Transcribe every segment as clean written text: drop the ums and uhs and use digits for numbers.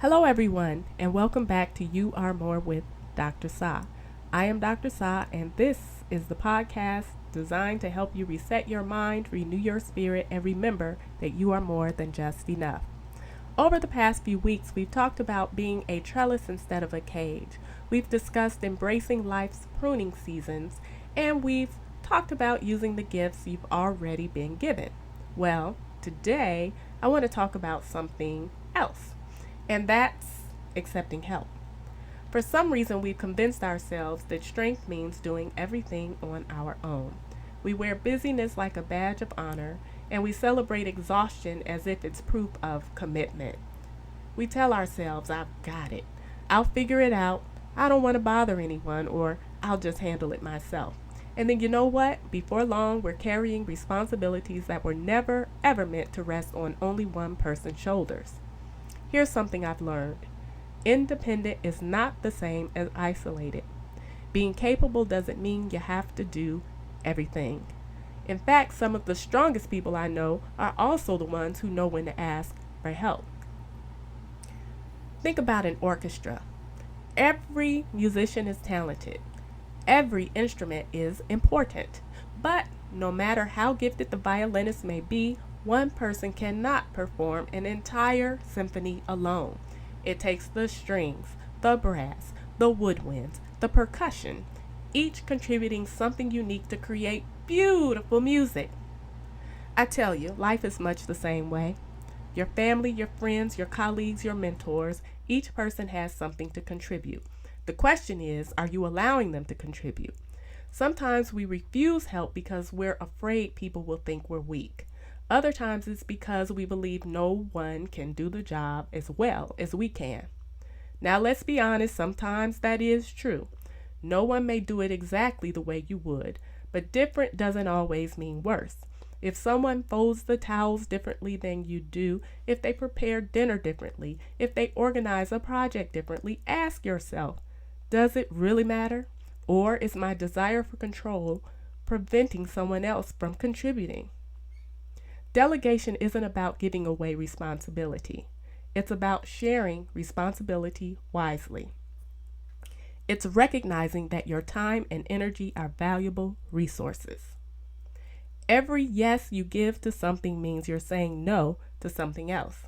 Hello, everyone, and welcome back to You Are More with Dr. Sa. I am Dr. Sa, and this is the podcast designed to help you reset your mind, renew your spirit, and remember that you are more than just enough. Over the past few weeks, we've talked about being a trellis instead of a cage. We've discussed embracing life's pruning seasons, and we've talked about using the gifts you've already been given. Well, today I want to talk about something else, and that's accepting help. For some reason, we've convinced ourselves that strength means doing everything on our own. We wear busyness like a badge of honor, and we celebrate exhaustion as if it's proof of commitment. We tell ourselves, I've got it. I'll figure it out. I don't want to bother anyone, or I'll just handle it myself. And then you know what? Before long, we're carrying responsibilities that were never, ever meant to rest on only one person's shoulders. Here's something I've learned. Independent is not the same as isolated. Being capable doesn't mean you have to do everything. In fact, some of the strongest people I know are also the ones who know when to ask for help. Think about an orchestra. Every musician is talented. Every instrument is important. But no matter how gifted the violinist may be, one person cannot perform an entire symphony alone. It takes the strings, the brass, the woodwinds, the percussion, each contributing something unique to create beautiful music. I tell you, life is much the same way. Your family, your friends, your colleagues, your mentors, each person has something to contribute. The question is, are you allowing them to contribute? Sometimes we refuse help because we're afraid people will think we're weak. Other times it's because we believe no one can do the job as well as we can. Now let's be honest, sometimes that is true. No one may do it exactly the way you would, but different doesn't always mean worse. If someone folds the towels differently than you do, if they prepare dinner differently, if they organize a project differently, ask yourself, does it really matter? Or is my desire for control preventing someone else from contributing? Delegation isn't about giving away responsibility. It's about sharing responsibility wisely. It's recognizing that your time and energy are valuable resources. Every yes you give to something means you're saying no to something else.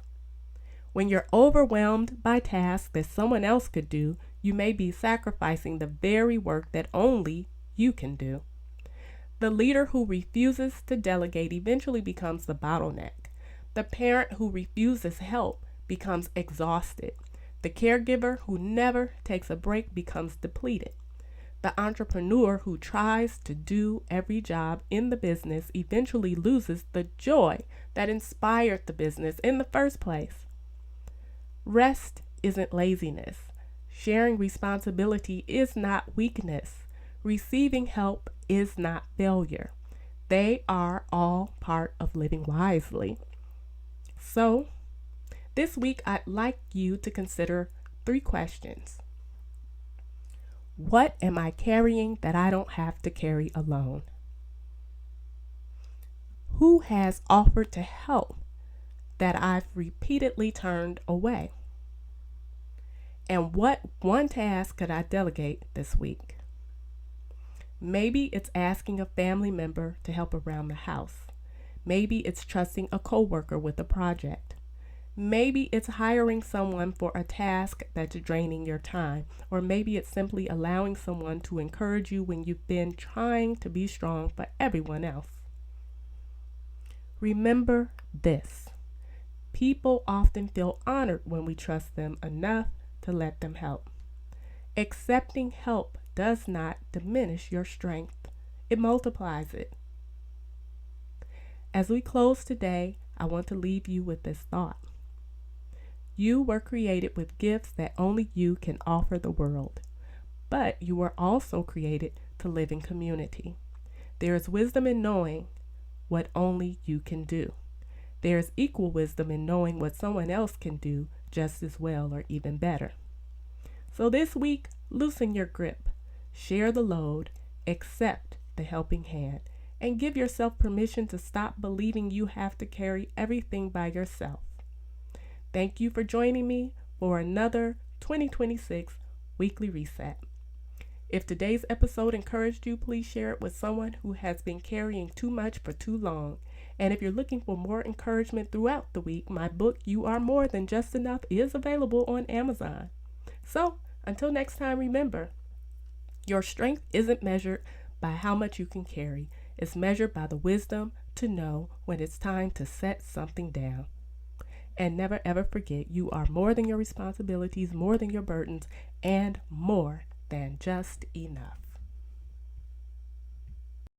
When you're overwhelmed by tasks that someone else could do, you may be sacrificing the very work that only you can do. The leader who refuses to delegate eventually becomes the bottleneck. The parent who refuses help becomes exhausted. The caregiver who never takes a break becomes depleted. The entrepreneur who tries to do every job in the business eventually loses the joy that inspired the business in the first place. Rest isn't laziness. Sharing responsibility is not weakness. Receiving help is not failure. They are all part of living wisely. So, this week I'd like you to consider 3 questions. What am I carrying that I don't have to carry alone? Who has offered to help that I've repeatedly turned away? And what one task could I delegate this week? Maybe it's asking a family member to help around the house. Maybe it's trusting a coworker with a project. Maybe it's hiring someone for a task that's draining your time. Or maybe it's simply allowing someone to encourage you when you've been trying to be strong for everyone else. Remember this. People often feel honored when we trust them enough to let them help. Accepting help does not diminish your strength. It multiplies it. As we close today, I want to leave you with this thought. You were created with gifts that only you can offer the world, but you were also created to live in community. There is wisdom in knowing what only you can do. There is equal wisdom in knowing what someone else can do just as well or even better. So this week, loosen your grip, share the load, accept the helping hand, and give yourself permission to stop believing you have to carry everything by yourself. Thank you for joining me for another 2026 Weekly Reset. If today's episode encouraged you, please share it with someone who has been carrying too much for too long. And if you're looking for more encouragement throughout the week, my book, You Are More Than Just Enough, is available on Amazon. So, until next time, remember, your strength isn't measured by how much you can carry. It's measured by the wisdom to know when it's time to set something down. And never ever forget, you are more than your responsibilities, more than your burdens, and more than just enough.